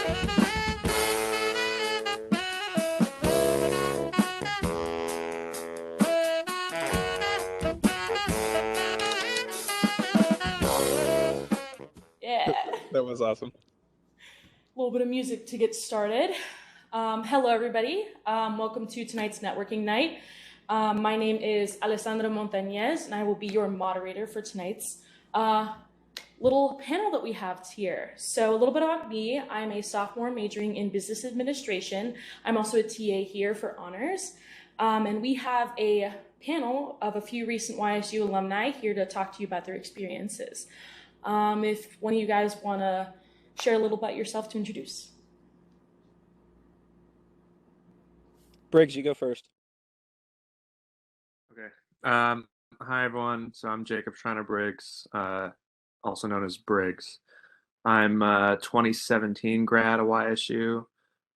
Yeah. That was awesome. A little bit of music to get started. Hello, everybody. Welcome to tonight's networking night. My name is Alessandra Montanez, and I will be your moderator for tonight's little panel that we have here. So a little bit about me. I'm a sophomore majoring in business administration. I'm also a TA here for honors. And we have a panel of a few recent YSU alumni here to talk to you about their experiences. If one of you guys want to share a little about yourself to introduce. Briggs, you go first. Okay. Hi, everyone. So I'm Jacob Schreiner Briggs, also known as Briggs. I'm a 2017 grad at YSU,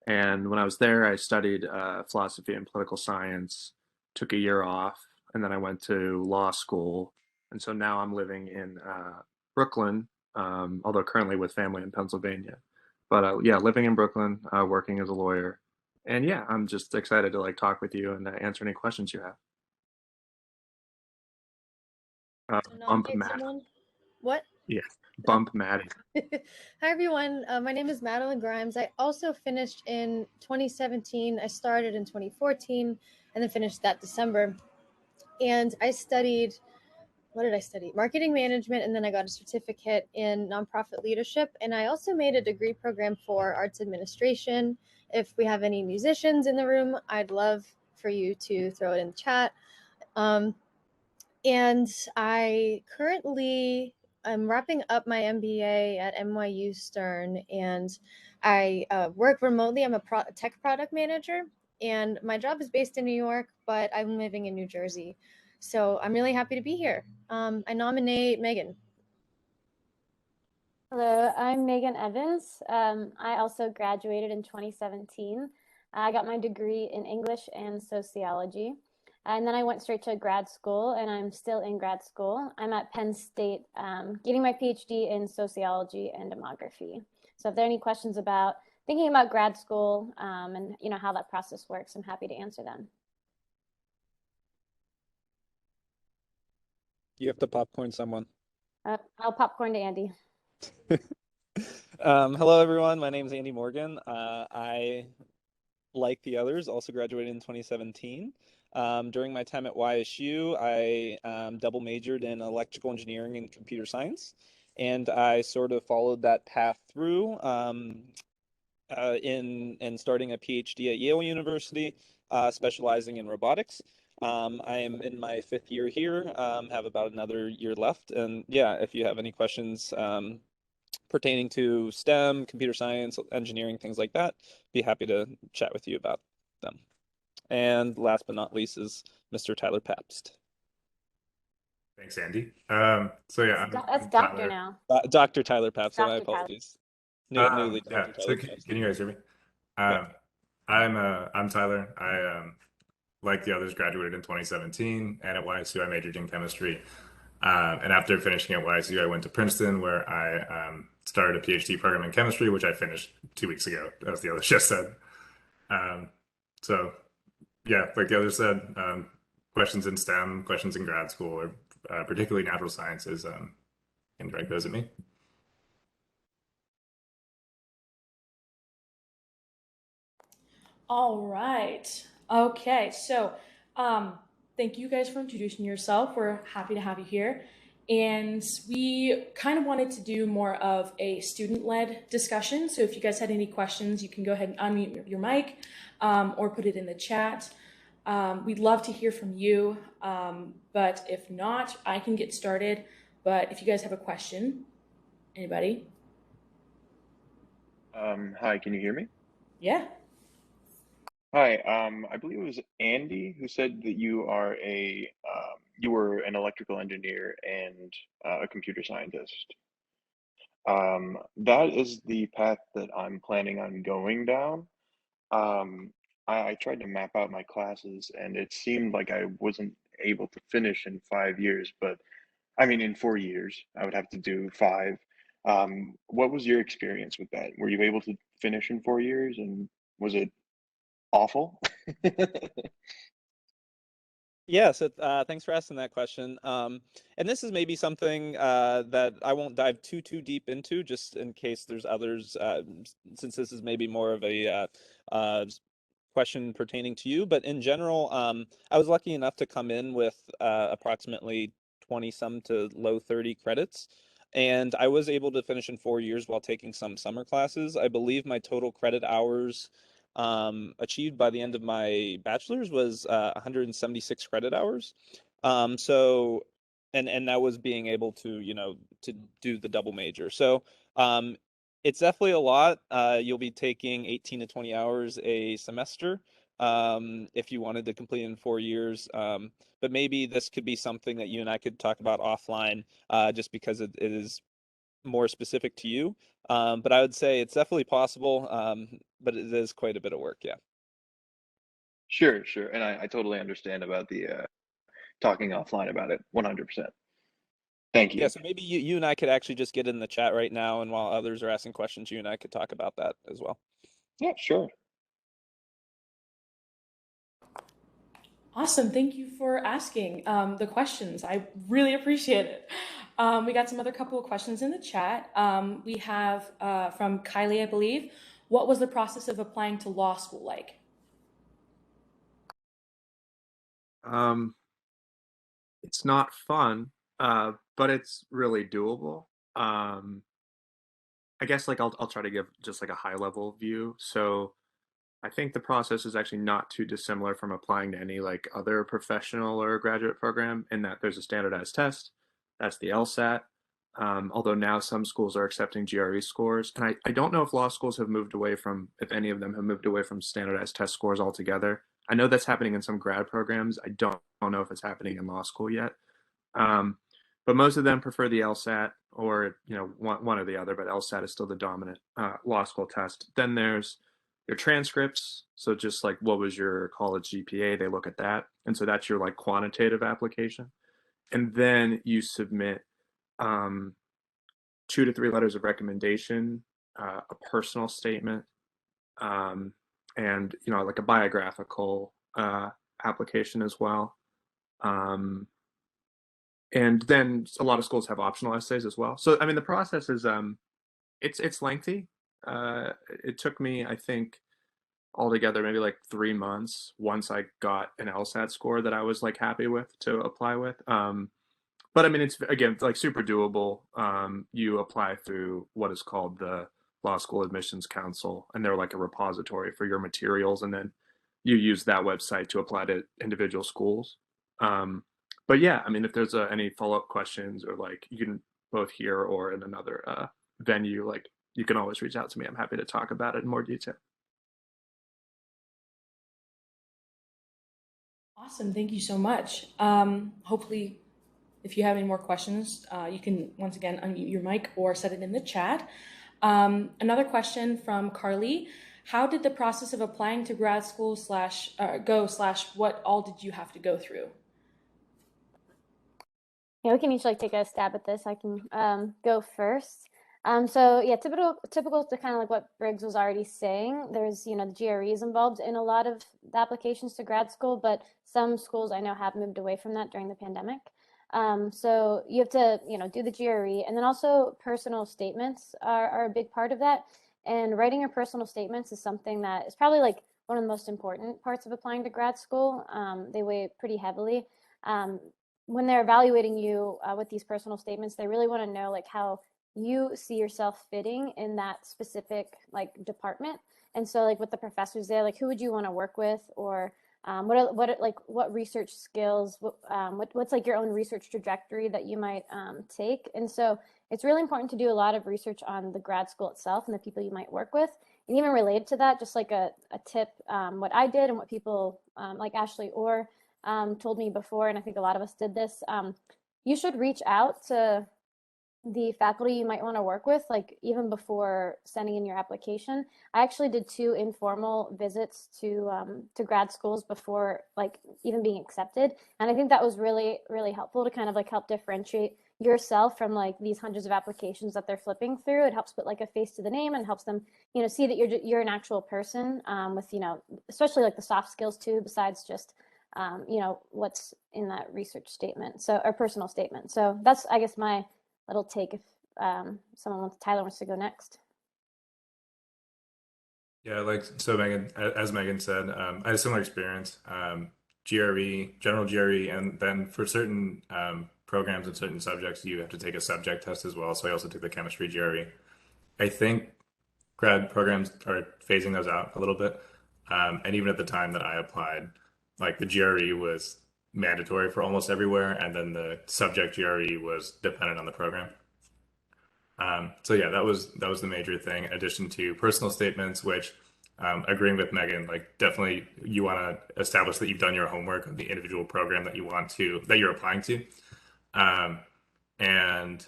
and when I was there, I studied philosophy and political science, took a year off, and then I went to law school. And so now I'm living in Brooklyn, although currently with family in Pennsylvania. But yeah, living in Brooklyn, working as a lawyer. And yeah, I'm just excited to like talk with you and answer any questions you have. Bump Matt. What? Yeah, Bump Maddie. Hi, everyone. My name is Madeline Grimes. I also finished in 2017. I started in 2014 and then finished that December. And I studied, what did I study? Marketing management, and then I got a certificate in nonprofit leadership. And I also made a degree program for arts administration. If we have any musicians in the room, I'd love for you to throw it in the chat. And I currently am wrapping up my MBA at NYU Stern, and I work remotely. I'm a tech product manager, and my job is based in New York, but I'm living in New Jersey. So I'm really happy to be here. I nominate Megan. Hello, I'm Megan Evans. I also graduated in 2017. I got my degree in English and sociology. And then I went straight to grad school, and I'm still in grad school. I'm at Penn State getting my PhD in sociology and demography. So if there are any questions about thinking about grad school and how that process works, I'm happy to answer them. You have to popcorn someone. I'll popcorn to Andy. Hello, everyone. My name is Andy Morgan. I, like the others, also graduated in 2017. During my time at YSU, I double majored in electrical engineering and computer science, and I sort of followed that path through in starting a PhD at Yale University, specializing in robotics. I am in my 5th year here, have about another year left, and yeah, if you have any questions pertaining to STEM, computer science, engineering, things like that, be happy to chat with you about them. And last but not least is Mr. Tyler Pabst. Thanks, Andy. So yeah, that's Doctor now. Dr. Tyler Pabst. Dr. My apologies. Yeah. Dr. So Tyler Pabst. can you guys hear me? I'm Tyler. I like the others graduated in 2017, and at YSU I majored in chemistry. And after finishing at YSU, I went to Princeton, where I started a PhD program in chemistry, which I finished 2 weeks ago, as the others just said. So yeah, like the others said, questions in STEM, questions in grad school, or particularly natural sciences, can direct those at me. All right. Okay. So thank you guys for introducing yourself. We're happy to have you here. And we kind of wanted to do more of a student-led discussion. So if you guys had any questions, you can go ahead and unmute your mic or put it in the chat. We'd love to hear from you. But if not, I can get started. But if you guys have a question, anybody? Hi, can you hear me? Yeah. Hi, I believe it was Andy who said that you were an electrical engineer and a computer scientist. That is the path that I'm planning on going down. I tried to map out my classes, and it seemed like I wasn't able to finish in 5 years, but I mean, in 4 years, I would have to do 5. What was your experience with that? Were you able to finish in 4 years, and was it awful? Yeah, so thanks for asking that question. And this is maybe something that I won't dive too deep into, just in case there's others, since this is maybe more of a question pertaining to you. But in general, I was lucky enough to come in with approximately 20 some to low 30 credits. And I was able to finish in 4 years while taking some summer classes. I believe my total credit hours achieved by the end of my bachelor's was 176 credit hours. So, and that was being able to, to do the double major. So, it's definitely a lot. You'll be taking 18 to 20 hours a semester, if you wanted to complete in 4 years. But maybe this could be something that you and I could talk about offline, just because it is more specific to you. But I would say it's definitely possible, but it is quite a bit of work, yeah. Sure, sure. And I totally understand about the talking offline about it 100%. Thank Yeah, you. so maybe you and I could actually just get in the chat right now, and while others are asking questions, you and I could talk about that as well. Yeah, sure. Awesome. Thank you for asking the questions. I really appreciate it. We got some other couple of questions in the chat. We have from Kylie, I believe. What was the process of applying to law school like? It's not fun, but it's really doable. I guess like I'll try to give just like a high level view. So I think the process is actually not too dissimilar from applying to any like other professional or graduate program, in that there's a standardized test. That's the LSAT. Although now some schools are accepting GRE scores. And I don't know if law schools have moved away from, if any of them have moved away from standardized test scores altogether. I know that's happening in some grad programs. I don't know if it's happening in law school yet. But most of them prefer the LSAT, or one or the other, but LSAT is still the dominant law school test. Then there's your transcripts. So just like, what was your college GPA? They look at that. And so that's your like quantitative application. And then you submit 2 to 3 letters of recommendation, a personal statement, and like a biographical application as well. And then a lot of schools have optional essays as well. So I mean, the process is it's lengthy. It took me, I think, altogether maybe like 3 months once I got an LSAT score that I was like happy with to apply with. But I mean, it's again like super doable. You apply through what is called the Law School Admissions Council, and they're like a repository for your materials, and then you use that website to apply to individual schools. But yeah, I mean, if there's any follow-up questions, or like you can both here or in another venue, like you can always reach out to me. I'm happy to talk about it in more detail. Awesome. Thank you so much. Hopefully, if you have any more questions, you can once again unmute your mic or set it in the chat. Another question from Carly. How did the process of applying to grad school what all did you have to go through? Yeah, we can each like take a stab at this. I can go first. So yeah, typical to kind of like what Briggs was already saying. There's the GREs involved in a lot of the applications to grad school, but some schools I know have moved away from that during the pandemic. So you have to do the GRE, and then also personal statements are a big part of that. And writing your personal statements is something that is probably like one of the most important parts of applying to grad school. They weigh pretty heavily. When they're evaluating you with these personal statements, they really want to know like how you see yourself fitting in that specific like department. And so like with the professors there, like who would you want to work with, or what research skills, what's like your own research trajectory that you might take. And so it's really important to do a lot of research on the grad school itself and the people you might work with. And even related to that, just like a tip, what I did and what people like Ashley Orr told me before, and I think a lot of us did this, you should reach out to the faculty you might want to work with, like even before sending in your application. I actually did 2 informal visits to grad schools before like even being accepted, and I think that was really helpful to kind of like help differentiate yourself from like these hundreds of applications that they're flipping through. It helps put like a face to the name and helps them, you know, see that you're an actual person, with, you know, especially like the soft skills too, besides just, you know, what's in that research statement, so, or personal statement. So that's, I guess, my little take. If Tyler wants to go next. Yeah, like, so Megan, as Megan said, I had a similar experience. GRE, general GRE, and then for certain programs and certain subjects, you have to take a subject test as well. So I also took the chemistry GRE. I think grad programs are phasing those out a little bit. And even at the time that I applied, like the GRE was mandatory for almost everywhere, and then the subject GRE was dependent on the program. So yeah, that was the major thing. In addition to personal statements, which agreeing with Megan, like definitely you want to establish that you've done your homework on the individual program that you're applying to. Um, and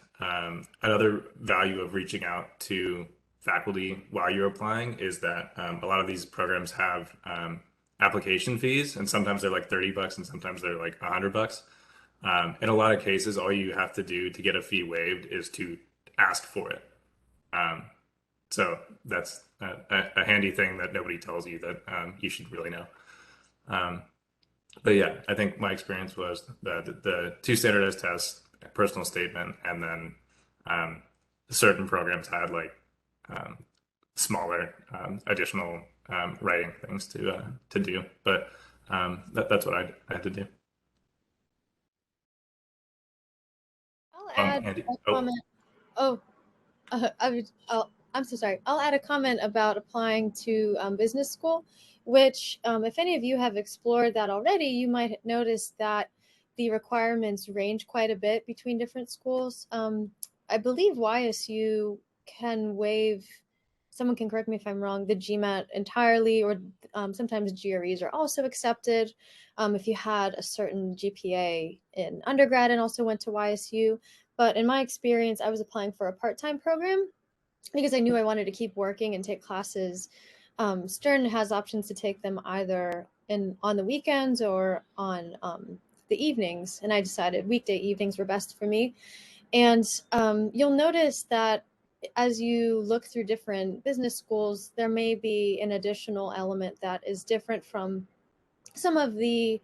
another value of reaching out to faculty while you're applying is that a lot of these programs have application fees, and sometimes they're like $30 and sometimes they're like $100. In a lot of cases, all you have to do to get a fee waived is to ask for it. Um, so that's a handy thing that nobody tells you that you should really know. Um, but yeah, I think my experience was the two standardized tests, personal statement, and then certain programs had like smaller additional writing things to do. But that's what I had to do. I'll add Andy, a comment. I'm so sorry. I'll add a comment about applying to business school, which, if any of you have explored that already, you might notice that the requirements range quite a bit between different schools. I believe YSU can waive, someone can correct me if I'm wrong, the GMAT entirely, or sometimes GREs are also accepted if you had a certain GPA in undergrad and also went to YSU. But in my experience, I was applying for a part-time program because I knew I wanted to keep working and take classes. Stern has options to take them either on the weekends or on the evenings, and I decided weekday evenings were best for me. And you'll notice that as you look through different business schools, there may be an additional element that is different from some of the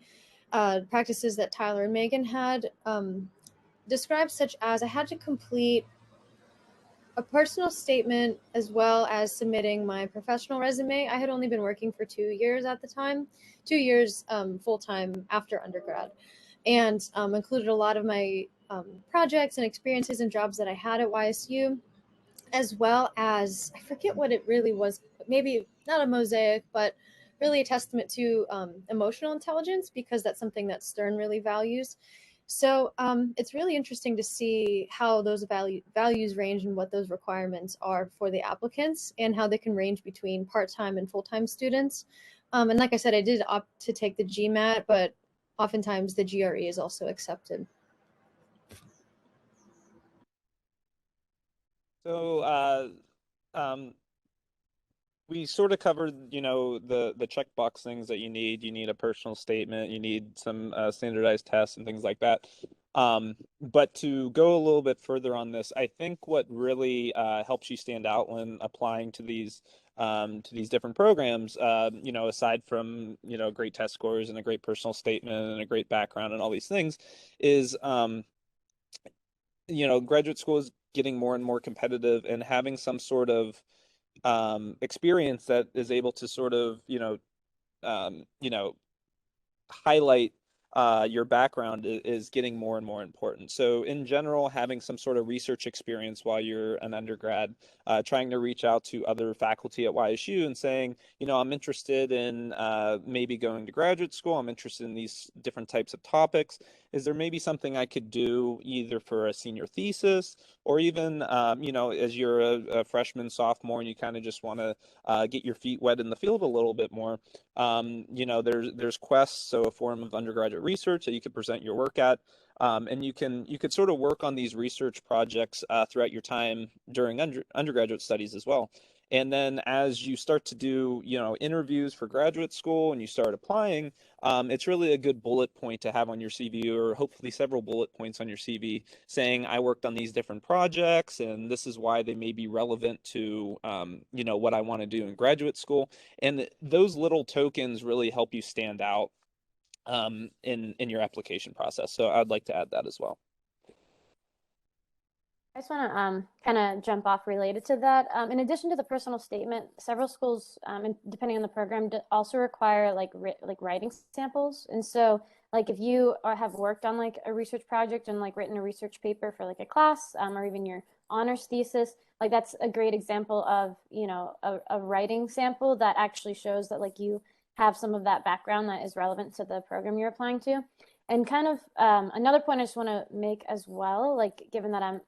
practices that Tyler and Megan had described, such as I had to complete a personal statement as well as submitting my professional resume. I had only been working for 2 years at the time, 2 years full-time after undergrad, and included a lot of my projects and experiences and jobs that I had at YSU, as well as, I forget what it really was, maybe not a mosaic, but really a testament to emotional intelligence, because that's something that Stern really values. So it's really interesting to see how those values range and what those requirements are for the applicants, and how they can range between part-time and full-time students. And like I said, I did opt to take the GMAT, but oftentimes the GRE is also accepted. So we sort of covered, you know, the checkbox things that you need. You need a personal statement, you need some standardized tests and things like that. But to go a little bit further on this, I think what really helps you stand out when applying to these different programs, you know, aside from, you know, great test scores and a great personal statement and a great background and all these things, is you know, graduate school is getting more and more competitive, and having some sort of experience that is able to sort of, you know, highlight your background is getting more and more important. So in general, having some sort of research experience while you're an undergrad, trying to reach out to other faculty at YSU and saying, you know, I'm interested in maybe going to graduate school. I'm interested in these different types of topics. Is there maybe something I could do either for a senior thesis, or even, you know, as you're a freshman, sophomore, and you kind of just want to get your feet wet in the field a little bit more? You know, there's Quest, so a form of undergraduate research that you could present your work at, and you could sort of work on these research projects throughout your time during undergraduate studies as well. And then as you start to do, interviews for graduate school and you start applying, it's really a good bullet point to have on your CV, or hopefully several bullet points on your CV saying, I worked on these different projects and this is why they may be relevant to, what I want to do in graduate school. And those little tokens really help you stand out in your application process. So I'd like to add that as well. I just want to kind of jump off related to that. In addition to the personal statement, several schools, and depending on the program, also require like writing samples. And so, like if you have worked on like a research project and like written a research paper for like a class, or even your honors thesis, like that's a great example of a writing sample that actually shows that like you have some of that background that is relevant to the program you're applying to. And kind of another point I just want to make as well, like given that I'm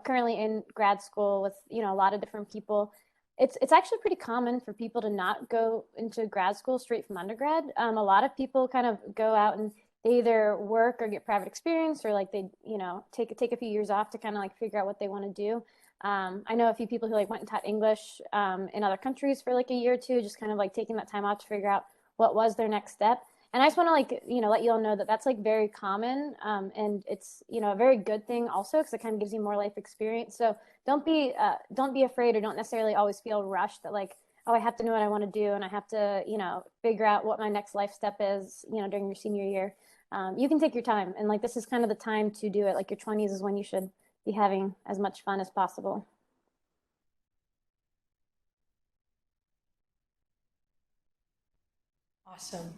currently in grad school with, a lot of different people. It's actually pretty common for people to not go into grad school straight from undergrad. A lot of people kind of go out and they either work or get private experience, or like they, take a few years off to kind of like figure out what they want to do. I know a few people who like went and taught English in other countries for like a year or two, just kind of like taking that time off to figure out what was their next step. And I just want to like, let you all know that that's like very common. And it's, a very good thing also, because it kind of gives you more life experience. So don't be afraid, or don't necessarily always feel rushed that like, oh, I have to know what I want to do. And I have to, figure out what my next life step is, during your senior year. You can take your time, and like, this is kind of the time to do it. Like your 20s is when you should be having as much fun as possible. Awesome.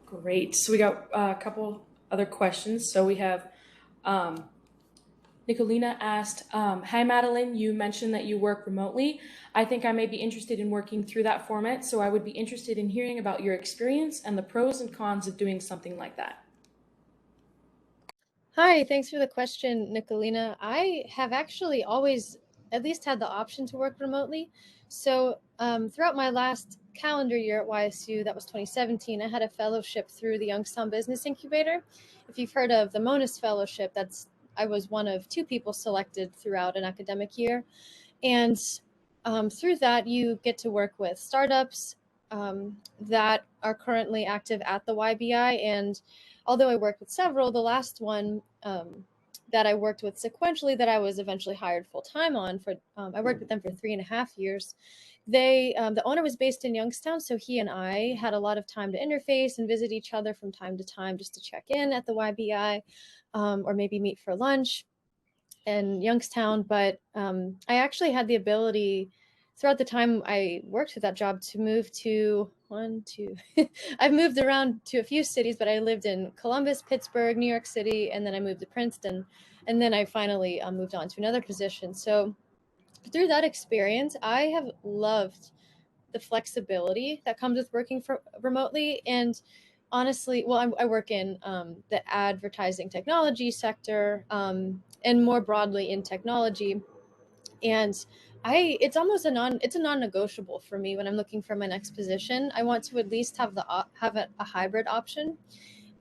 Great. So we got a couple other questions. So we have Nicolina asked, hi, Madeline, you mentioned that you work remotely. I think I may be interested in working through that format, so I would be interested in hearing about your experience and the pros and cons of doing something like that. Hi, thanks for the question, Nicolina. I have actually always at least had the option to work remotely. So throughout my last calendar year at YSU, that was 2017, I had a fellowship through the Youngstown Business Incubator. If you've heard of the MONUS Fellowship, I was one of 2 people selected throughout an academic year. And through that, you get to work with startups that are currently active at the YBI. And although I worked with several, the last one that I worked with sequentially, that I was eventually hired full-time on for, I worked with them for 3.5 years. The owner was based in Youngstown, so he and I had a lot of time to interface and visit each other from time to time just to check in at the YBI, or maybe meet for lunch in Youngstown. But I actually had the ability throughout the time I worked with that job to move to I've moved around to a few cities, but I lived in Columbus, Pittsburgh, New York City, and then I moved to Princeton. And then I finally moved on to another position. So through that experience, I have loved the flexibility that comes with working remotely. And honestly, well, I work in the advertising technology sector, and more broadly in technology. And it's almost it's a non-negotiable for me when I'm looking for my next position. I want to at least have a hybrid option.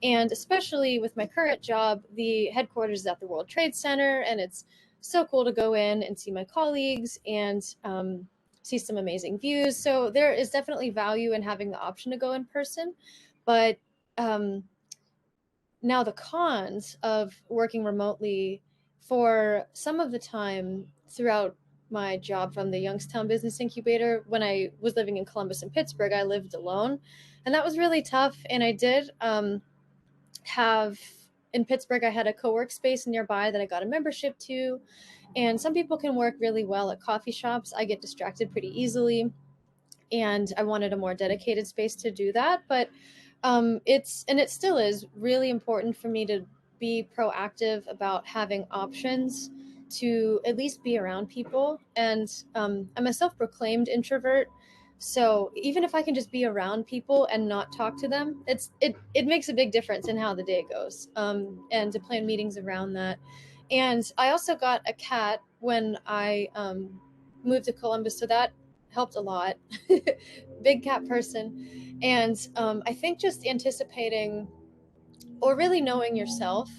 And especially with my current job, the headquarters is at the World Trade Center, and it's so cool to go in and see my colleagues and see some amazing views. So there is definitely value in having the option to go in person. But now the cons of working remotely for some of the time throughout my job from the Youngstown Business Incubator, when I was living in Columbus and Pittsburgh, I lived alone, and that was really tough. And I did have in Pittsburgh, I had a co-work space nearby that I got a membership to. And some people can work really well at coffee shops. I get distracted pretty easily, and I wanted a more dedicated space to do that. But it still is really important for me to be proactive about having options to at least be around people. And I'm a self-proclaimed introvert, so even if I can just be around people and not talk to them, it makes a big difference in how the day goes. And to plan meetings around that. And I also got a cat when I moved to Columbus, so that helped a lot. Big cat person. And I think just anticipating or really knowing yourself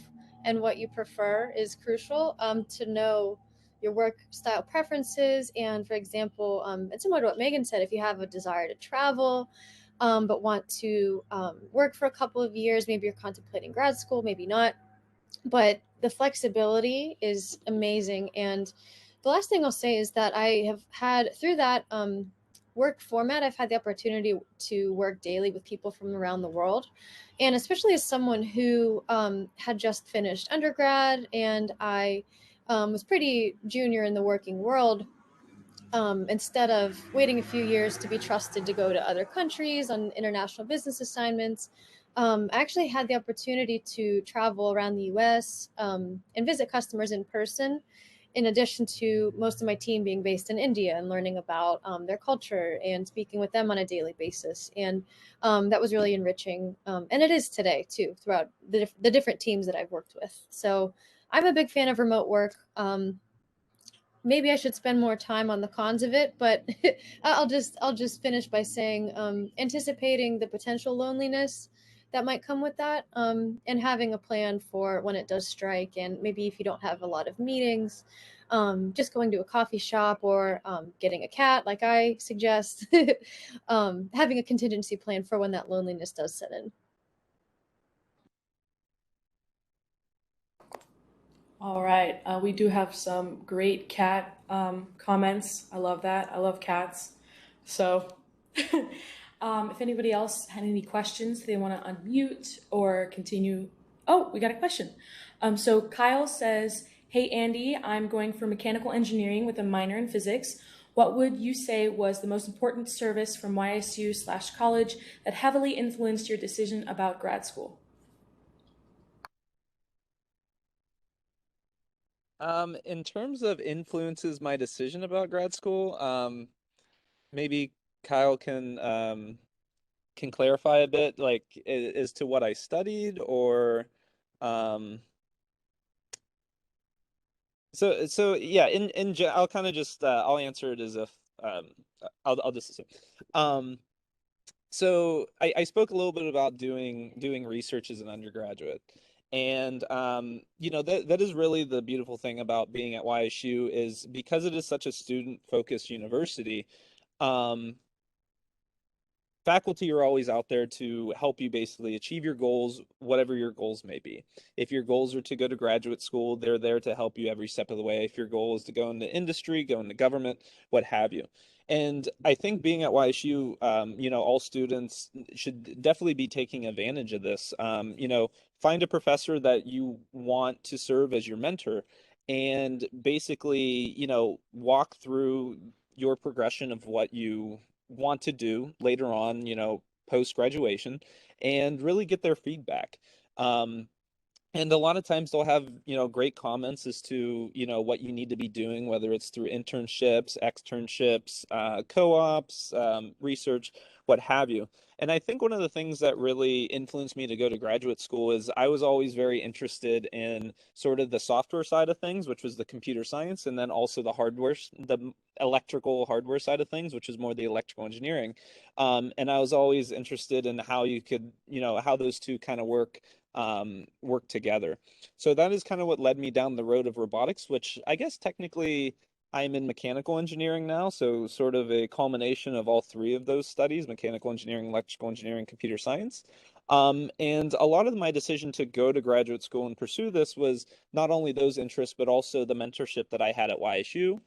and what you prefer is crucial, to know your work style preferences. And for example, it's similar to what Megan said, if you have a desire to travel, but want to work for a couple of years, maybe you're contemplating grad school, maybe not, but the flexibility is amazing. And the last thing I'll say is that I have had through that work format, I've had the opportunity to work daily with people from around the world. And especially as someone who had just finished undergrad and I was pretty junior in the working world, instead of waiting a few years to be trusted to go to other countries on international business assignments, I actually had the opportunity to travel around the US and visit customers in person, in addition to most of my team being based in India and learning about their culture and speaking with them on a daily basis. And that was really enriching. And it is today, too, throughout the different teams that I've worked with. So I'm a big fan of remote work. Maybe I should spend more time on the cons of it, but I'll just finish by saying anticipating the potential loneliness that might come with that, and having a plan for when it does strike, and maybe if you don't have a lot of meetings, just going to a coffee shop or getting a cat like I suggest, having a contingency plan for when that loneliness does set in. All right, we do have some great cat comments. I love that. I love cats. So if anybody else had any questions, they want to unmute or continue. Oh, we got a question. So Kyle says, hey, Andy, I'm going for mechanical engineering with a minor in physics. What would you say was the most important service from YSU/college that heavily influenced your decision about grad school? In terms of influences my decision about grad school, maybe Kyle can clarify a bit, like as to what I studied, or so yeah. I'll kind of just I'll answer it as if I'll just assume. So I spoke a little bit about doing research as an undergraduate. And that is really the beautiful thing about being at YSU, is because it is such a student-focused university, faculty are always out there to help you basically achieve your goals, whatever your goals may be. If your goals are to go to graduate school, they're there to help you every step of the way. If your goal is to go into industry, go into government, what have you. And I think being at YSU, all students should definitely be taking advantage of this. Find a professor that you want to serve as your mentor, and basically, walk through your progression of what you want to do later on, post graduation, and really get their feedback. And a lot of times they'll have, great comments as to, what you need to be doing, whether it's through internships, externships, co-ops, research, what have you. And I think one of the things that really influenced me to go to graduate school is I was always very interested in sort of the software side of things, which was the computer science, and then also the electrical hardware side of things, which is more the electrical engineering. And I was always interested in how you could, how those two kind of work together. So that is kind of what led me down the road of robotics, which I guess technically I'm in mechanical engineering now. So sort of a culmination of all three of those studies: mechanical engineering, electrical engineering, computer science. And a lot of my decision to go to graduate school and pursue this was not only those interests, but also the mentorship that I had at YSU.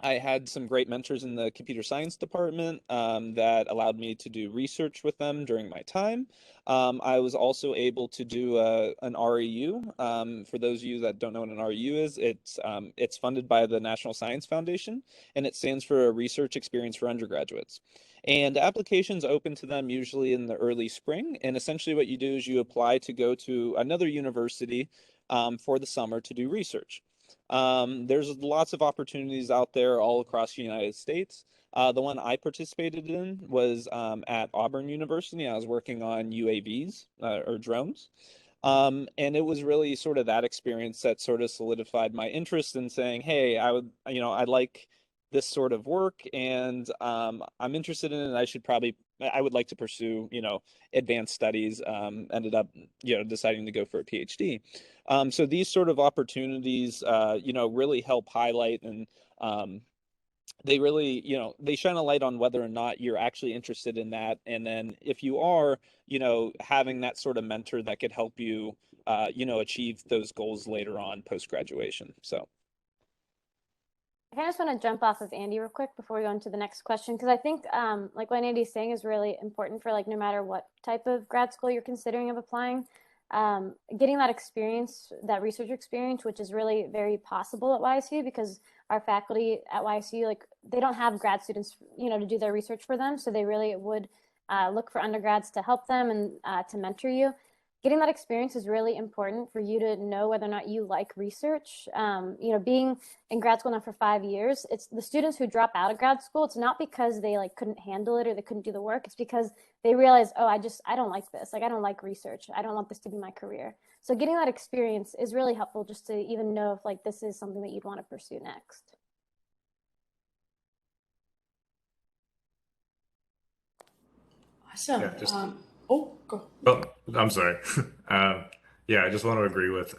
I had some great mentors in the computer science department that allowed me to do research with them during my time. I was also able to do an REU. For those of you that don't know what an REU is, it's funded by the National Science Foundation, and it stands for a Research Experience for Undergraduates. And applications open to them usually in the early spring. And essentially what you do is you apply to go to another university for the summer to do research. There's lots of opportunities out there all across the United States. The one I participated in was at Auburn University. I was working on UAVs or drones. And it was really sort of that experience that sort of solidified my interest in saying, hey, I like this sort of work, and I'm interested in it. I would like to pursue, advanced studies. Ended up, deciding to go for a PhD. So these sort of opportunities, really help highlight and they really, they shine a light on whether or not you're actually interested in that. And then if you are, having that sort of mentor that could help you, achieve those goals later on post-graduation. So. I just want to jump off of Andy real quick before we go into the next question, because I think like what Andy's saying is really important for like no matter what type of grad school you're considering of applying. Getting that experience, that research experience, which is really very possible at YSU because our faculty at YSU, like they don't have grad students, to do their research for them. So they really would look for undergrads to help them and to mentor you. Getting that experience is really important for you to know whether or not you like research. Being in grad school now for 5 years, it's the students who drop out of grad school. It's not because they like couldn't handle it or they couldn't do the work. It's because they realize, oh, I don't like this. Like, I don't like research. I don't want this to be my career. So getting that experience is really helpful just to even know if like this is something that you'd want to pursue next. Awesome. Yeah, go. well, I'm sorry. Yeah, I just want to agree with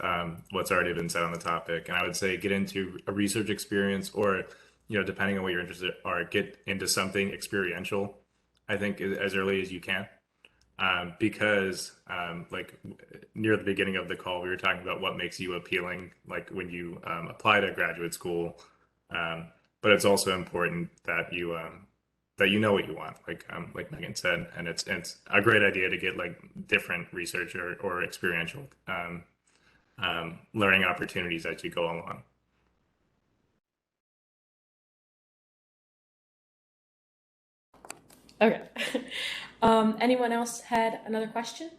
what's already been said on the topic, and I would say get into a research experience, or depending on what you're interested, or get into something experiential. I think as early as you can, because like near the beginning of the call, we were talking about what makes you appealing, like when you apply to graduate school. But it's also important that you know what you want, like Megan said, and it's a great idea to get like different research or experiential learning opportunities as you go along. Okay. Anyone else had another question?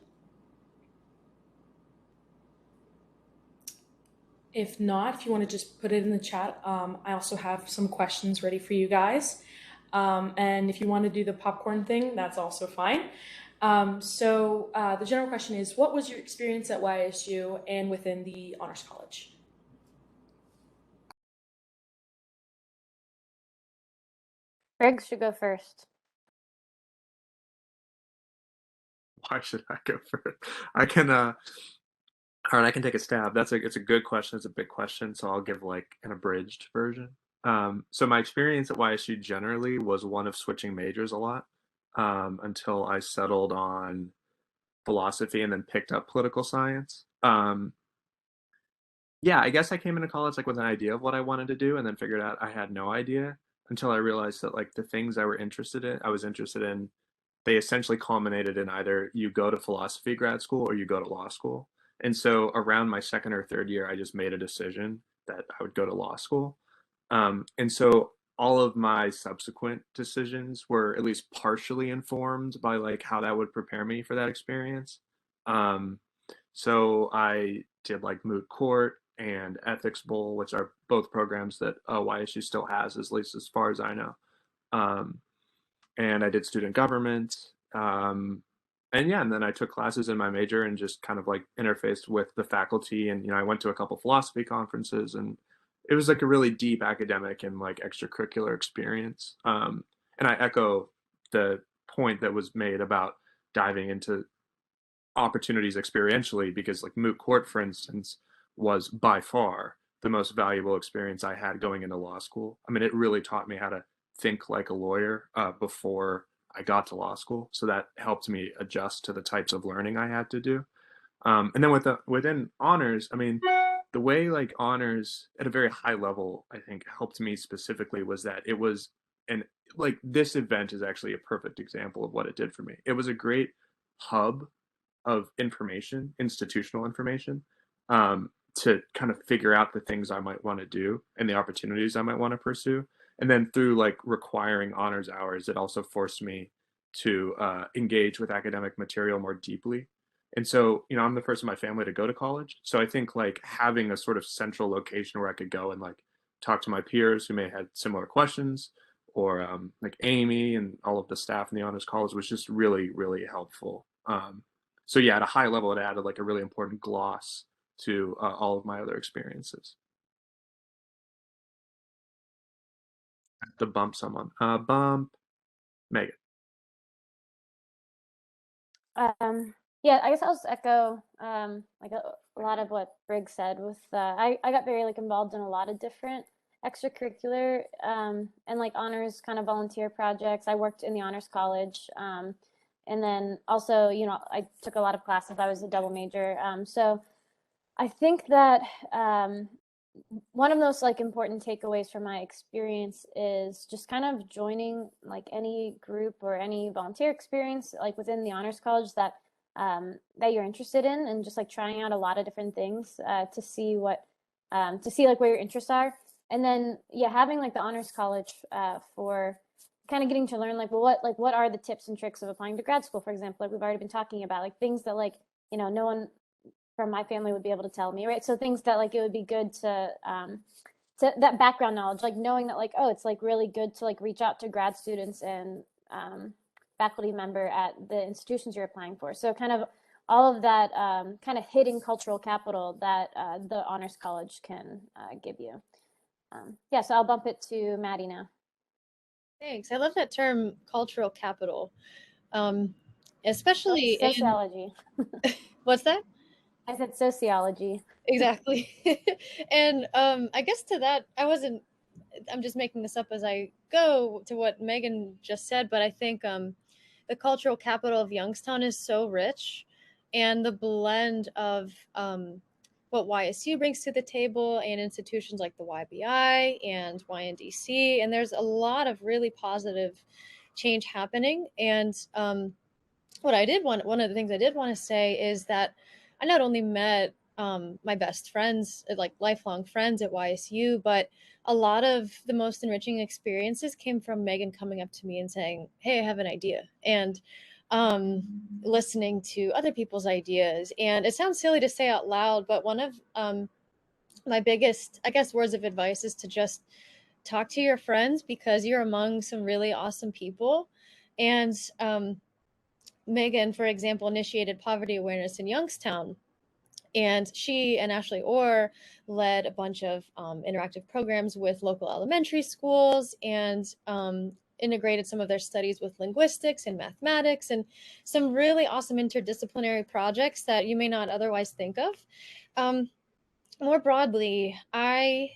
If not, if you want to just put it in the chat, I also have some questions ready for you guys. And if you want to do the popcorn thing, that's also fine. So the general question is, what was your experience at YSU and within the Honors College? Briggs should go first. Why should I go first? I can all right, I can take a stab. It's a good question. It's a big question, so I'll give like an abridged version. So my experience at YSU generally was one of switching majors a lot, until I settled on philosophy and then picked up political science. Yeah, I guess I came into college like with an idea of what I wanted to do, and then figured out I had no idea until I realized that like the things I was interested in, they essentially culminated in either you go to philosophy grad school or you go to law school. And so around my second or third year, I just made a decision that I would go to law school. And so all of my subsequent decisions were at least partially informed by like how that would prepare me for that experience. Um, so I did like moot court and ethics bowl, which are both programs that YSU still has, at least as far as I know. And I did student government. And yeah, and then I took classes in my major and just kind of like interfaced with the faculty. And, I went to a couple philosophy conferences, and it was like a really deep academic and like extracurricular experience. And I echo the point that was made about diving into opportunities experientially, because like moot court, for instance, was by far the most valuable experience I had going into law school. I mean, it really taught me how to think like a lawyer before I got to law school. So that helped me adjust to the types of learning I had to do. And then within honors, I mean, the way like honors at a very high level, I think helped me specifically was that it was, and like this event is actually a perfect example of what it did for me. It was a great hub of information, institutional information, to kind of figure out the things I might want to do and the opportunities I might want to pursue. And then through like requiring honors hours, it also forced me to engage with academic material more deeply. And so, I'm the first in my family to go to college. So I think like having a sort of central location where I could go and like talk to my peers who may have had similar questions, or like Amy and all of the staff in the honors college was just really, really helpful. So yeah, at a high level, it added like a really important gloss to all of my other experiences. to bump someone. Bump Megan. Yeah, I guess I'll just echo like a lot of what Briggs said. With I got very like involved in a lot of different extracurricular and like honors kind of volunteer projects. I worked in the honors college, and then also I took a lot of classes. I was a double major, so I think that one of those like important takeaways from my experience is just kind of joining like any group or any volunteer experience like within the honors college that that you're interested in, and just like trying out a lot of different things to see what to see like where your interests are. And then yeah, having like the honors college for kind of getting to learn like, well, what are the tips and tricks of applying to grad school, for example, like we've already been talking about, like things that like no one from my family would be able to tell me, right? So things that like it would be good to that background knowledge, like knowing that like, oh, it's like really good to like reach out to grad students and faculty member at the institutions you're applying for. So kind of all of that kind of hidden cultural capital that the honors college can give you. Yeah, so I'll bump it to Maddie now. Thanks. I love that term, cultural capital, especially sociology. What's that? I said sociology. Exactly. And I guess to that, I'm just making this up as I go to what Megan just said, but I think the cultural capital of Youngstown is so rich, and the blend of what YSU brings to the table and institutions like the YBI and YNDC, and there's a lot of really positive change happening. And one of the things I did want to say is that I not only met my best friends, like lifelong friends at YSU, but a lot of the most enriching experiences came from Megan coming up to me and saying, "Hey, I have an idea," and listening to other people's ideas. And it sounds silly to say out loud, but one of my biggest, I guess, words of advice is to just talk to your friends, because you're among some really awesome people. And Megan, for example, initiated poverty awareness in Youngstown. And she and Ashley Orr led a bunch of interactive programs with local elementary schools, and integrated some of their studies with linguistics and mathematics, and some really awesome interdisciplinary projects that you may not otherwise think of. More broadly, I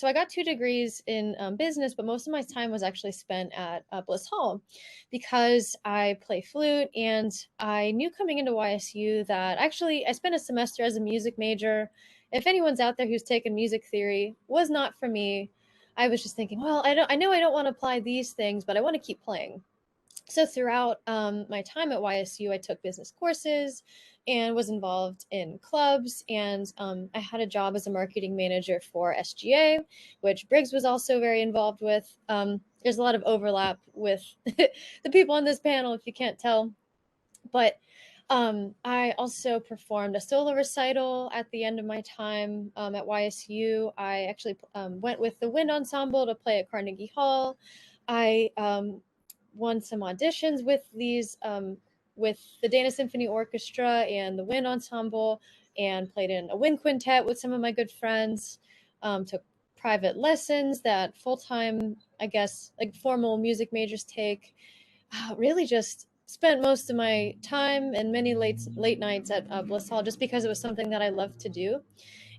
got 2 degrees in business, but most of my time was actually spent at Bliss Hall, because I play flute, and I knew coming into YSU that actually I spent a semester as a music major. If anyone's out there who's taken music theory, was not for me. I was just thinking, well, I know I don't want to apply these things, but I want to keep playing. So throughout my time at YSU, I took business courses and was involved in clubs. And I had a job as a marketing manager for SGA, which Briggs was also very involved with. There's a lot of overlap with the people on this panel, if you can't tell. But I also performed a solo recital at the end of my time at YSU. I actually went with the Wind Ensemble to play at Carnegie Hall. I won some auditions with with the Dana Symphony Orchestra and the Wind Ensemble, and played in a wind quintet with some of my good friends. Took private lessons that full-time, I guess, like formal music majors take. Really just spent most of my time and many late nights at Bliss Hall, just because it was something that I loved to do.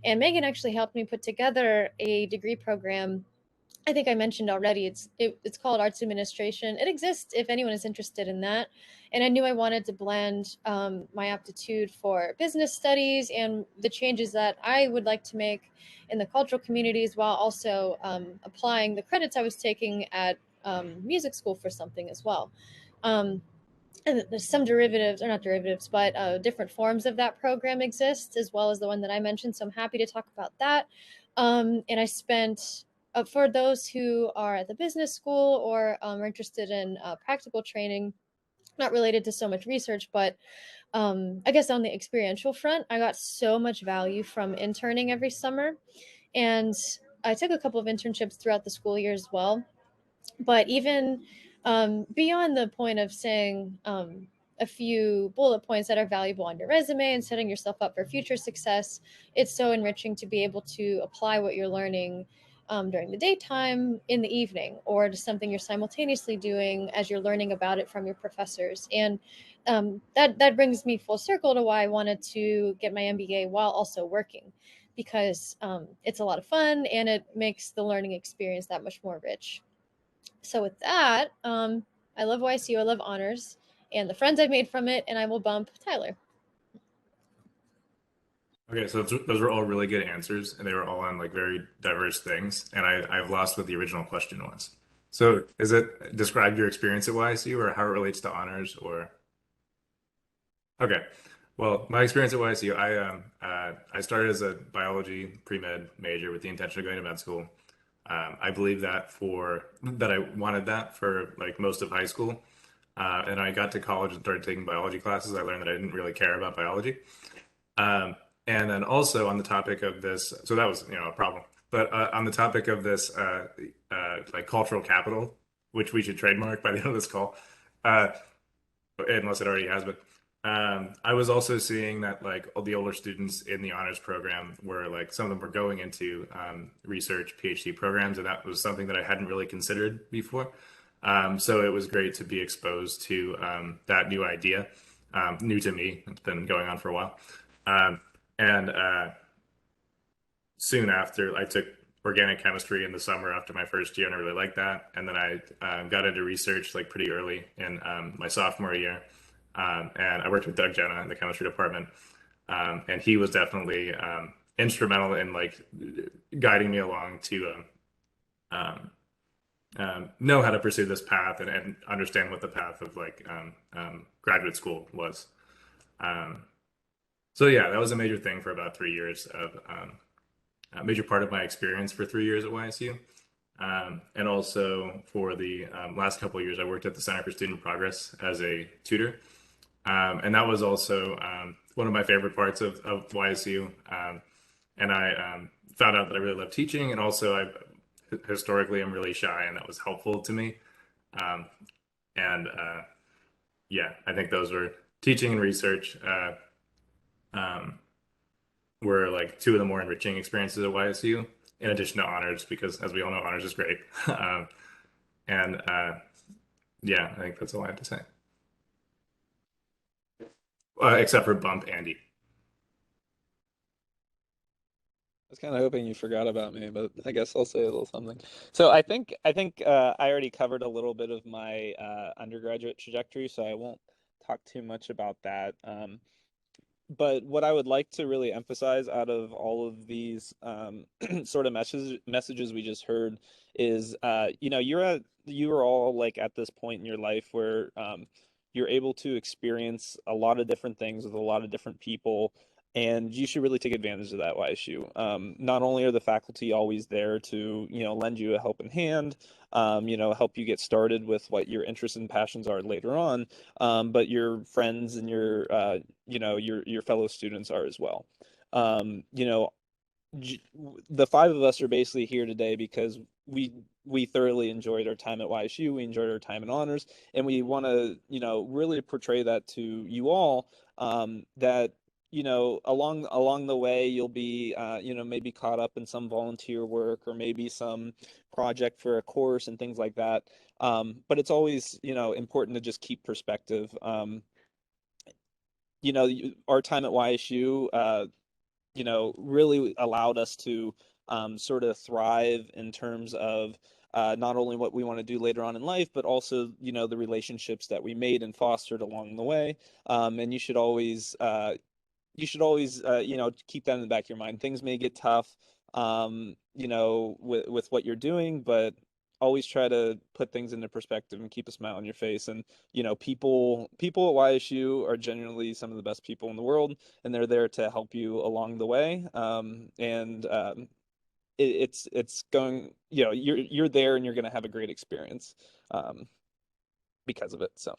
And Megan actually helped me put together a degree program. I think I mentioned already, it's called Arts Administration. It exists if anyone is interested in that. And I knew I wanted to blend my aptitude for business studies and the changes that I would like to make in the cultural communities, while also applying the credits I was taking at music school for something as well. And there's some derivatives, or not derivatives, but different forms of that program exist, as well as the one that I mentioned. So I'm happy to talk about that. And I spent, for those who are at the business school or are interested in practical training, not related to so much research, but I guess on the experiential front, I got so much value from interning every summer. And I took a couple of internships throughout the school year as well. But even beyond the point of saying a few bullet points that are valuable on your resume and setting yourself up for future success, it's so enriching to be able to apply what you're learning during the daytime, in the evening, or just something you're simultaneously doing as you're learning about it from your professors. And that brings me full circle to why I wanted to get my MBA while also working, because it's a lot of fun and it makes the learning experience that much more rich. So with that, I love YSU, I love honors, and the friends I've made from it, and I will bump Tyler. Okay, so those were all really good answers, and they were all on like very diverse things. And I've lost what the original question was. So is it describe your experience at YSU or how it relates to honors or? Okay, well, my experience at YSU, I started as a biology pre-med major with the intention of going to med school. I believe that I wanted that for like most of high school. And I got to college and started taking biology classes. I learned that I didn't really care about biology. Um, and then also on the topic of this, so that was, a problem. But on the topic of this, like cultural capital, which we should trademark by the end of this call, uh, unless it already has been. I was also seeing that like all the older students in the honors program were like some of them were going into research PhD programs, and that was something that I hadn't really considered before. So it was great to be exposed to that new idea, new to me. It's been going on for a while. And Soon after, I took organic chemistry in the summer after my first year, and I really liked that. And then I got into research like pretty early in my sophomore year, and I worked with Doug Jenna in the chemistry department, and he was definitely instrumental in like guiding me along to know how to pursue this path and understand what the path of like graduate school was. Um, so yeah, that was a major thing for about 3 years of a major part of my experience for 3 years at YSU. And also for the last couple of years, I worked at the Center for Student Progress as a tutor. And that was also one of my favorite parts of YSU. And I found out that I really love teaching. And also, I historically am really shy, and that was helpful to me. Um, and Yeah, I think those were teaching and research. Um, were like two of the more enriching experiences at YSU, in addition to honors, because as we all know, honors is great. um, and Yeah, I think that's all I have to say. Except for bump Andy. I was kind of hoping you forgot about me, but I guess I'll say a little something. So I think I already covered a little bit of my undergraduate trajectory, so I won't talk too much about that. But what I would like to really emphasize out of all of these sort of messages we just heard is, you are all like at this point in your life where you're able to experience a lot of different things with a lot of different people, and you should really take advantage of that YSU. Not only are the faculty always there to, lend you a helping hand, help you get started with what your interests and passions are later on, but your friends and your fellow students are as well. Um, you know, the five of us are basically here today because we thoroughly enjoyed our time at YSU. We enjoyed our time in honors, and we want to really portray that to you all, that along the way you'll be maybe caught up in some volunteer work or maybe some project for a course and things like that. But it's always important to just keep perspective. Our time at YSU really allowed us to sort of thrive in terms of not only what we want to do later on in life, but also, the relationships that we made and fostered along the way. And you should always keep that in the back of your mind. Things may get tough, with what you're doing, but always try to put things into perspective and keep a smile on your face. And people at YSU are genuinely some of the best people in the world, and they're there to help you along the way. It's going, you're there, and you're going to have a great experience because of it. So.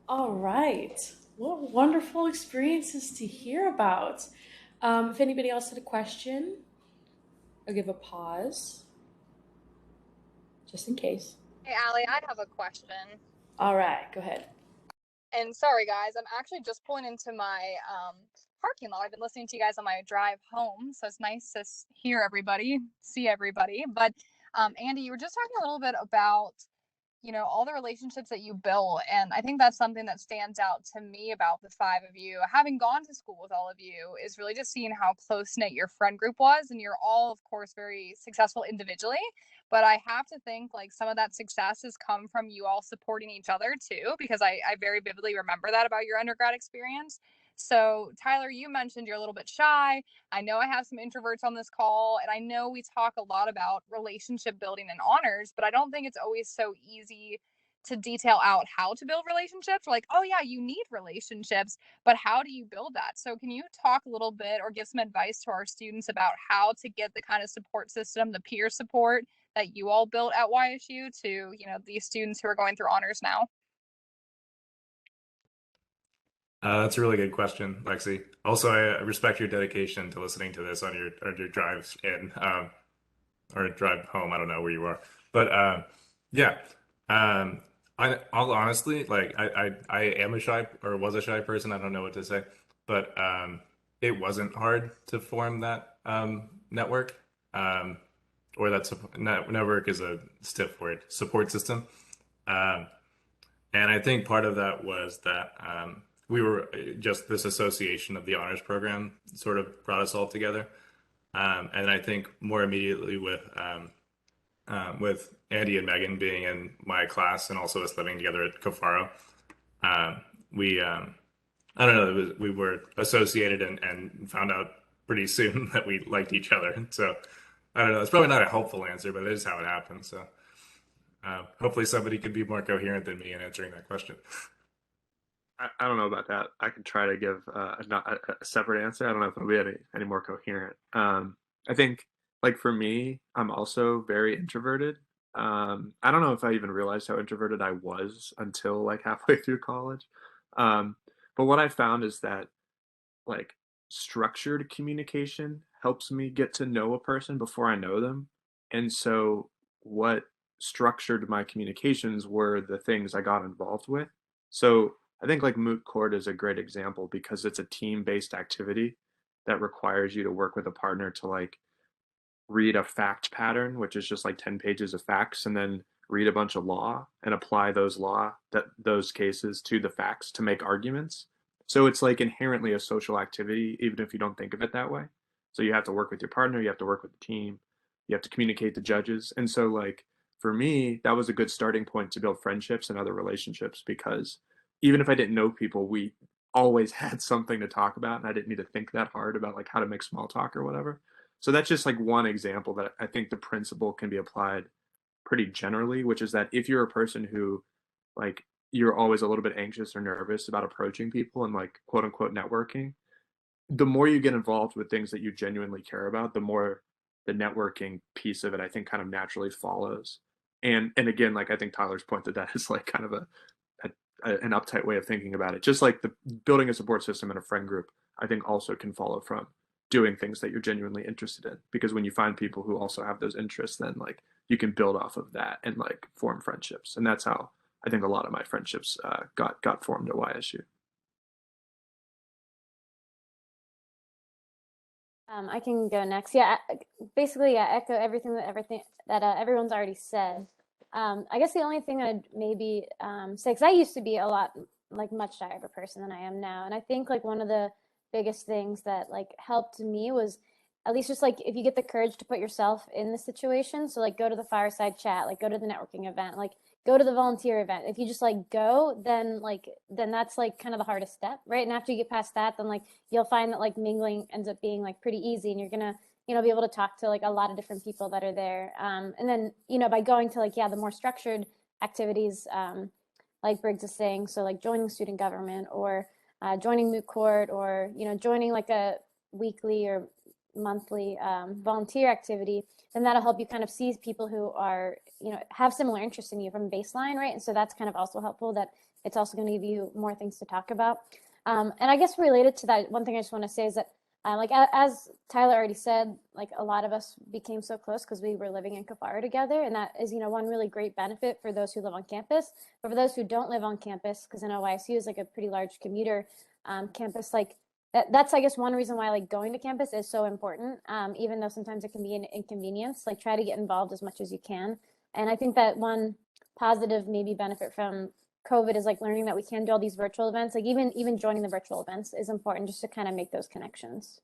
All right. What wonderful experiences to hear about. If anybody else had a question, I'll give a pause just in case. Hey, Allie, I have a question. All right, go ahead. And sorry, guys, I'm actually just pulling into my parking lot. I've been listening to you guys on my drive home, so it's nice to hear everybody, see everybody. But Andy, you were just talking a little bit about all the relationships that you build. And I think that's something that stands out to me about the five of you. Having gone to school with all of you is really just seeing how close-knit your friend group was. And you're all, of course, very successful individually. But I have to think like some of that success has come from you all supporting each other too, because I very vividly remember that about your undergrad experience. So Tyler, you mentioned you're a little bit shy. I know I have some introverts on this call, and I know we talk a lot about relationship building and honors, but I don't think it's always so easy to detail out how to build relationships. Like, oh yeah, you need relationships, but how do you build that? So can you talk a little bit or give some advice to our students about how to get the kind of support system, the peer support that you all built at YSU to, these students who are going through honors now? That's a really good question, Lexi. Also, I respect your dedication to listening to this on your drives in or drive home. I don't know where you are, but yeah. I'll honestly like I am a shy or was a shy person. I don't know what to say, but it wasn't hard to form that network. Or that network is a stiff word, support system. Um, and I think part of that was that we were just this association of the honors program sort of brought us all together. And I think more immediately with Andy and Megan being in my class and also us living together at Cafaro, we I don't know, we were associated and found out pretty soon that we liked each other. So I don't know, it's probably not a helpful answer, but it is how it happened. So hopefully somebody could be more coherent than me in answering that question. I don't know about that. I could try to give a separate answer. I don't know if it'll be any more coherent. I think, like for me, I'm also very introverted. I don't know if I even realized how introverted I was until like halfway through college. Um, but what I found is that like structured communication helps me get to know a person before I know them. And so what structured my communications were the things I got involved with. So I think like moot court is a great example because it's a team-based activity that requires you to work with a partner to like read a fact pattern, which is just like 10 pages of facts, and then read a bunch of law and apply those cases to the facts to make arguments. So it's like inherently a social activity, even if you don't think of it that way. So you have to work with your partner, you have to work with the team, you have to communicate to judges. And so like for me, that was a good starting point to build friendships and other relationships because even if I didn't know people, we always had something to talk about and I didn't need to think that hard about like how to make small talk or whatever. So that's just like one example that I think the principle can be applied pretty generally, which is that if you're a person who like you're always a little bit anxious or nervous about approaching people and like quote unquote networking, the more you get involved with things that you genuinely care about, the more the networking piece of it I think kind of naturally follows. And again, like I think Tyler's point that is like kind of an uptight way of thinking about it. Just like the building a support system in a friend group, I think also can follow from doing things that you're genuinely interested in. Because when you find people who also have those interests, then like you can build off of that and like form friendships. And that's how I think a lot of my friendships got formed at YSU. I can go next. Yeah, basically, yeah, echo everything that everyone's already said. I guess the only thing I'd maybe say, because I used to be a lot like much shyer of a person than I am now, and I think like one of the biggest things that like helped me was at least just like if you get the courage to put yourself in the situation. So like go to the fireside chat, like go to the networking event, like go to the volunteer event. If you just like go, then that's like kind of the hardest step, right? And after you get past that, then like you'll find that like mingling ends up being like pretty easy, and you're gonna be able to talk to like a lot of different people that are there. And then by going to like the more structured activities, like Briggs is saying, so like joining student government or joining moot court or joining like a weekly or monthly volunteer activity, then that'll help you kind of see people who are have similar interests in you from baseline, right? And so that's kind of also helpful, that it's also going to give you more things to talk about. And I guess related to that, one thing I just want to say is that like as Tyler already said, like a lot of us became so close because we were living in Cafaro together, and that is one really great benefit for those who live on campus. But for those who don't live on campus, because I know YSU is like a pretty large commuter campus, like that's, I guess, one reason why like going to campus is so important. Even though sometimes it can be an inconvenience, like try to get involved as much as you can. And I think that one positive maybe benefit from COVID is like learning that we can do all these virtual events. Like even joining the virtual events is important just to kind of make those connections.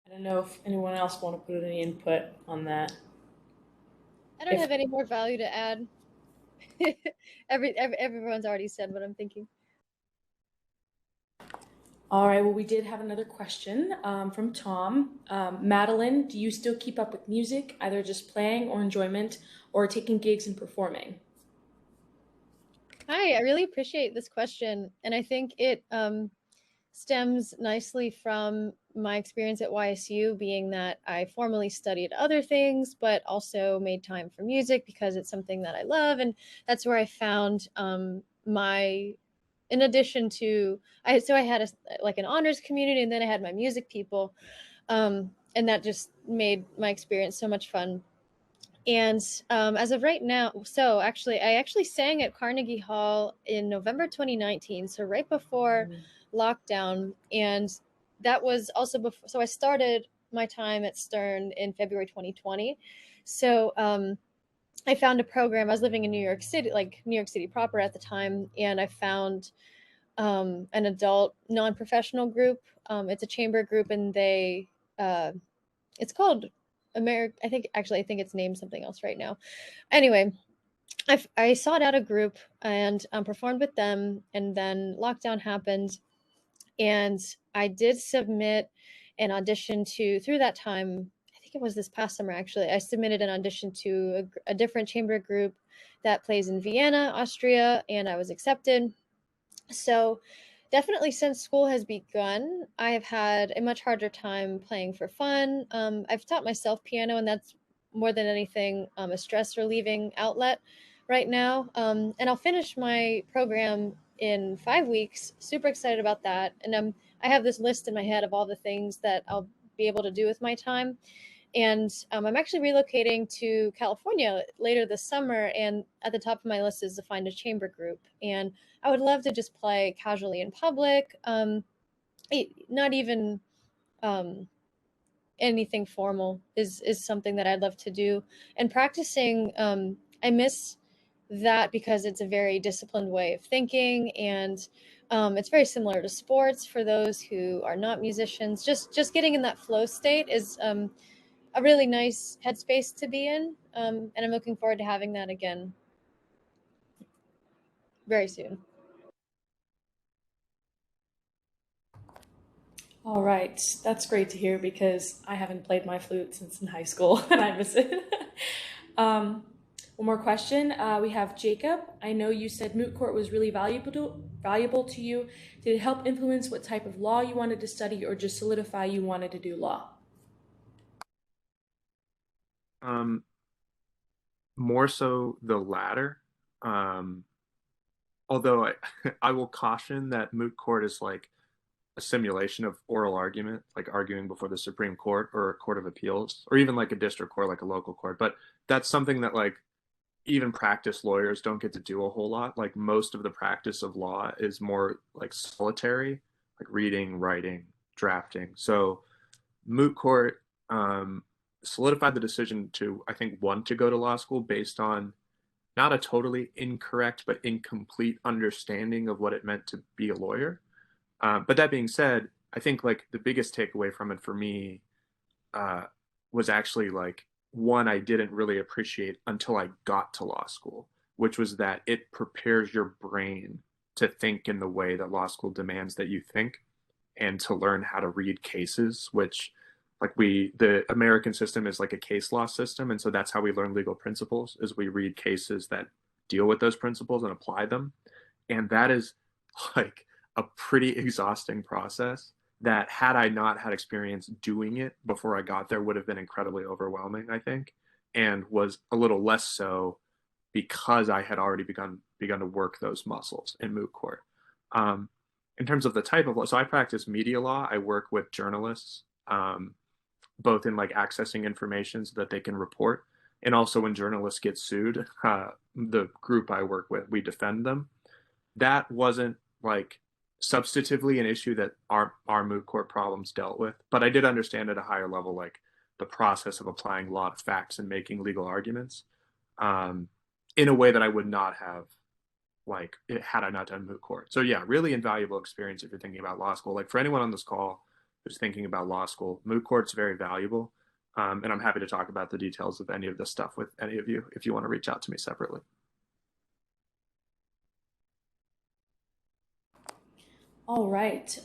I don't know if anyone else want to put any input on that. I don't have any more value to add. Everyone's already said what I'm thinking. All right, well, we did have another question from Tom. Madeline, do you still keep up with music, either just playing or enjoyment, or taking gigs and performing? Hi, I really appreciate this question. And I think it stems nicely from my experience at YSU, being that I formally studied other things, but also made time for music because it's something that I love. And that's where I found in addition to, I had an honors community, and then I had my music people. And that just made my experience so much fun. And as of right now, I actually sang at Carnegie Hall in November 2019, so right before lockdown. And that was also before, so I started my time at Stern in February 2020. So I found a program. I was living in New York City, like New York City proper at the time, and I found an adult non-professional group. It's a chamber group, and it's called I think it's named something else right now. Anyway, I sought out a group and performed with them, and then lockdown happened, and I did submit an audition through that time. I think it was this past summer, actually. I submitted an audition to a different chamber group that plays in Vienna, Austria, and I was accepted. So definitely since school has begun, I have had a much harder time playing for fun. I've taught myself piano, and that's more than anything a stress relieving outlet right now. And I'll finish my program in 5 weeks. Super excited about that. And I have this list in my head of all the things that I'll be able to do with my time. And I'm actually relocating to California later this summer. And at the top of my list is to find a chamber group. And I would love to just play casually in public, not even anything formal is something that I'd love to do. And practicing, I miss that because it's a very disciplined way of thinking, and it's very similar to sports for those who are not musicians. Just getting in that flow state is a really nice headspace to be in, and I'm looking forward to having that again very soon. All right, that's great to hear because I haven't played my flute since in high school and I miss it. One more question. We have Jacob. I know you said moot court was really valuable to you. Did it help influence what type of law you wanted to study, or just solidify you wanted to do law? More so the latter. Although I will caution that moot court is like a simulation of oral argument, like arguing before the Supreme Court or a court of appeals, or even like a district court, like a local court. But that's something that like even practice lawyers don't get to do a whole lot. Like most of the practice of law is more like solitary, like reading, writing, drafting. So moot court solidified the decision to, I think, want to go to law school based on not a totally incorrect but incomplete understanding of what it meant to be a lawyer. But that being said, I think like the biggest takeaway from it for me was actually like one I didn't really appreciate until I got to law school, which was that it prepares your brain to think in the way that law school demands that you think, and to learn how to read cases, which like the American system is like a case law system. And so that's how we learn legal principles, is we read cases that deal with those principles and apply them. And that is like a pretty exhausting process that, had I not had experience doing it before I got there, would have been incredibly overwhelming, I think, and was a little less so because I had already begun to work those muscles in moot court. In terms of the type of law, so I practice media law. I work with journalists, both in like accessing information so that they can report, And also when journalists get sued, the group I work with, we defend them. That wasn't like substantively an issue that our moot court problems dealt with, but I did understand at a higher level, like the process of applying law to facts and making legal arguments in a way that I would not have like had I not done moot court. So yeah, really invaluable experience if you're thinking about law school. Like for anyone on this call who's thinking about law school, moot court's very valuable. And I'm happy to talk about the details of any of this stuff with any of you if you want to reach out to me separately. All right.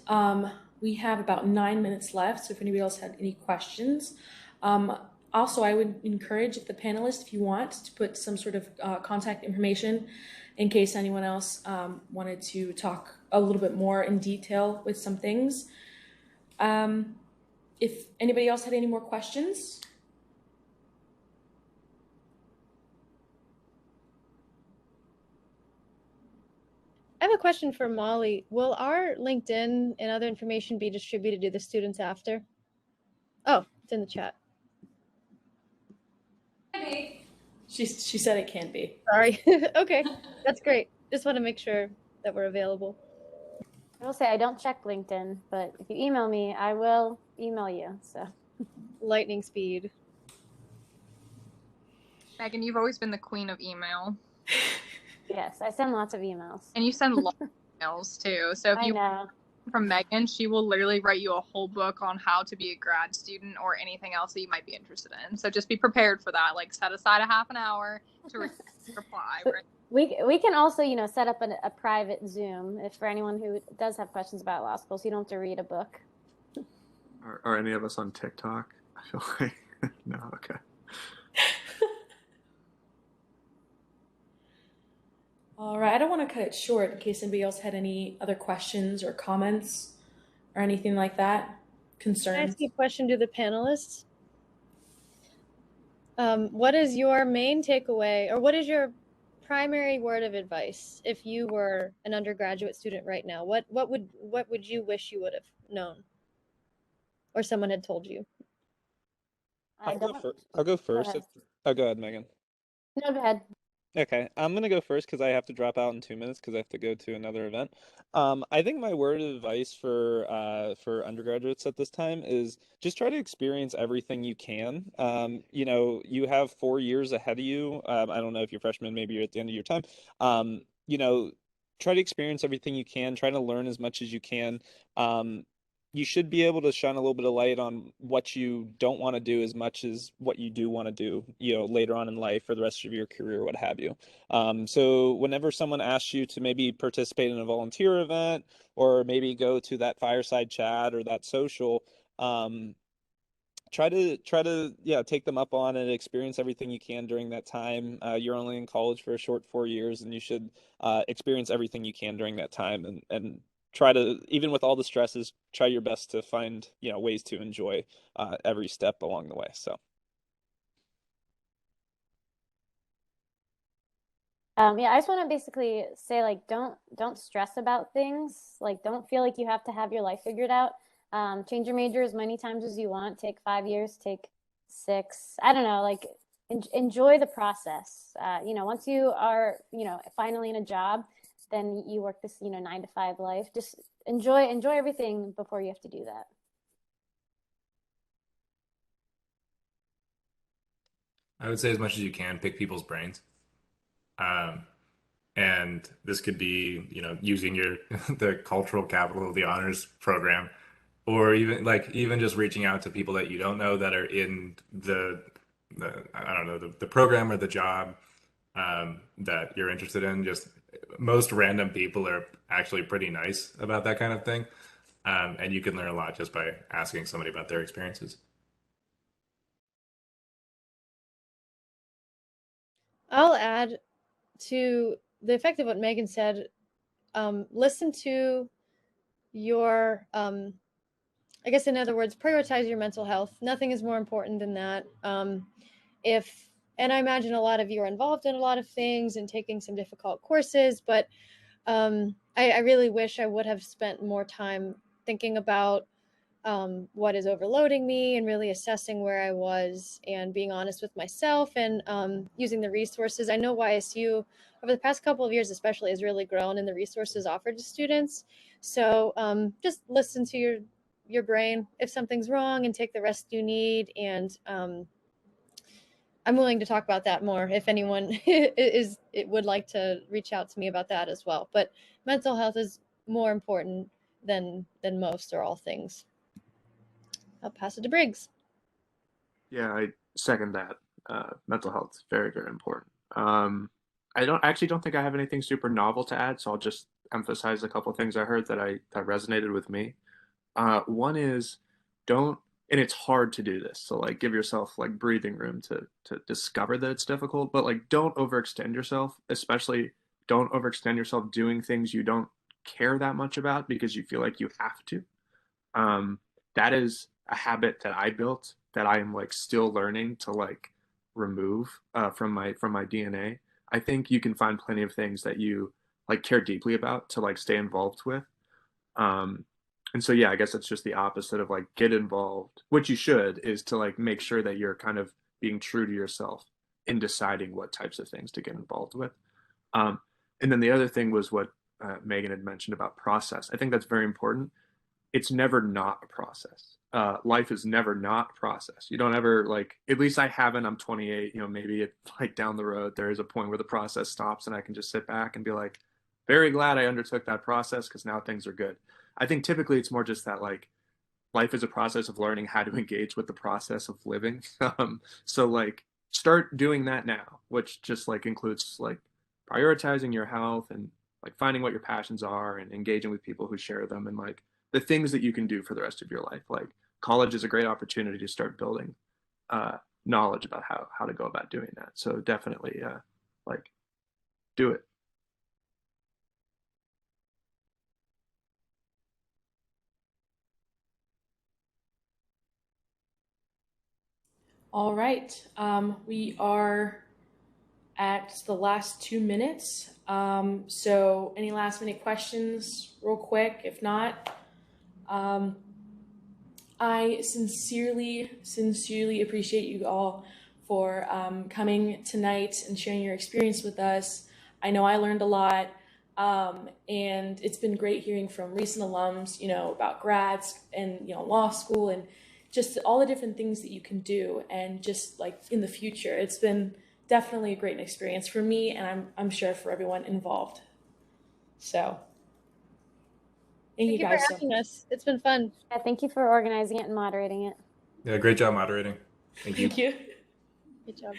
We have about 9 minutes left, so if anybody else had any questions. Also, I would encourage the panelists, if you want, to put some sort of contact information in case anyone else wanted to talk a little bit more in detail with some things. If anybody else had any more questions. I have a question for Molly. Will our LinkedIn and other information be distributed to the students after? Oh, it's in the chat. She said it can be. Sorry. Okay, that's great. Just want to make sure that we're available. I will say I don't check LinkedIn, but if you email me, I will email you. So Lightning speed. Megan, you've always been the queen of email. yes, I send lots of emails. And you send lots of emails too. So if I you know. from Megan, she will literally write you a whole book on how to be a grad student or anything else that you might be interested in. So just be prepared for that. Like set aside a half an hour to reply. Right? We can also, set up a private Zoom if for anyone who does have questions about law school, so you don't have to read a book. Are any of us on TikTok? I feel like no. Okay. All right, I don't want to cut it short in case anybody else had any other questions or comments or anything like that, concerns. Can I ask you a question to the panelists? What is your main takeaway, or what is your primary word of advice if you were an undergraduate student right now? What would you wish you would have known, or someone had told you? I'll go first. Oh, go ahead, Megan. No, go ahead. Okay, I'm gonna go first because I have to drop out in 2 minutes because I have to go to another event. I think my word of advice for undergraduates at this time is just try to experience everything you can. You have 4 years ahead of you. I don't know if you're freshmen, maybe you're at the end of your time. Try to experience everything you can. Try to learn as much as you can. You should be able to shine a little bit of light on what you don't want to do as much as what you do want to do, later on in life for the rest of your career, what have you. So whenever someone asks you to maybe participate in a volunteer event or maybe go to that fireside chat or that social, try to take them up on it, experience everything you can during that time. You're only in college for a short 4 years, and you should experience everything you can during that time and try to, even with all the stresses, try your best to find ways to enjoy every step along the way. So I just want to basically say, like, don't stress about things. Like, don't feel like you have to have your life figured out. Change your major as many times as you want. Take 5 years, take 6. I don't know, like enjoy the process. Once you are, finally in a job, then you work this, 9 to 5 life. Just enjoy everything before you have to do that. I would say as much as you can, pick people's brains. And this could be, using the cultural capital of the honors program, or even just reaching out to people that you don't know that are in the I don't know, the program or the job that you're interested in. Just most random people are actually pretty nice about that kind of thing. And you can learn a lot just by asking somebody about their experiences. I'll add to the effect of what Megan said. Listen to your, I guess in other words, prioritize your mental health. Nothing is more important than that. And I imagine a lot of you are involved in a lot of things and taking some difficult courses, but I really wish I would have spent more time thinking about what is overloading me, and really assessing where I was and being honest with myself, and using the resources. I know YSU over the past couple of years especially has really grown in the resources offered to students. So just listen to your brain if something's wrong, and take the rest you need. And I'm willing to talk about that more if anyone would like to reach out to me about that as well. But mental health is more important than most or all things. I'll pass it to Briggs. Yeah, I second that. Mental health is very, very important. I don't think I have anything super novel to add, so I'll just emphasize a couple things I heard that resonated with me. One is don't, and it's hard to do this, so like give yourself like breathing room to discover that it's difficult, but like don't overextend yourself, especially don't overextend yourself doing things you don't care that much about because you feel like you have to. That is a habit that I built that I am like still learning to like remove from my DNA. I think you can find plenty of things that you like care deeply about to like stay involved with. And so, yeah, I guess it's just the opposite of like get involved. What you should is to like make sure that you're kind of being true to yourself in deciding what types of things to get involved with. And then the other thing was what Megan had mentioned about process. I think that's very important. It's never not a process. Life is never not a process. You don't ever like, at least I haven't, I'm 28, maybe it like down the road, there is a point where the process stops and I can just sit back and be like, very glad I undertook that process because now things are good. I think typically it's more just that like life is a process of learning how to engage with the process of living. So like start doing that now, which just like includes like prioritizing your health and like finding what your passions are and engaging with people who share them and like the things that you can do for the rest of your life. Like college is a great opportunity to start building knowledge about how to go about doing that. So definitely like do it. All right. We are at the last 2 minutes. So any last minute questions real quick? If not, I sincerely appreciate you all for coming tonight and sharing your experience with us. I know I learned a lot, and it's been great hearing from recent alums, about grads and, law school and just all the different things that you can do. And just like in the future, it's been definitely a great experience for me, and I'm sure for everyone involved. So thank you guys for having us. It's been fun. Yeah, thank you for organizing it and moderating it. Yeah, great job moderating. Thank you. Thank you. Good job.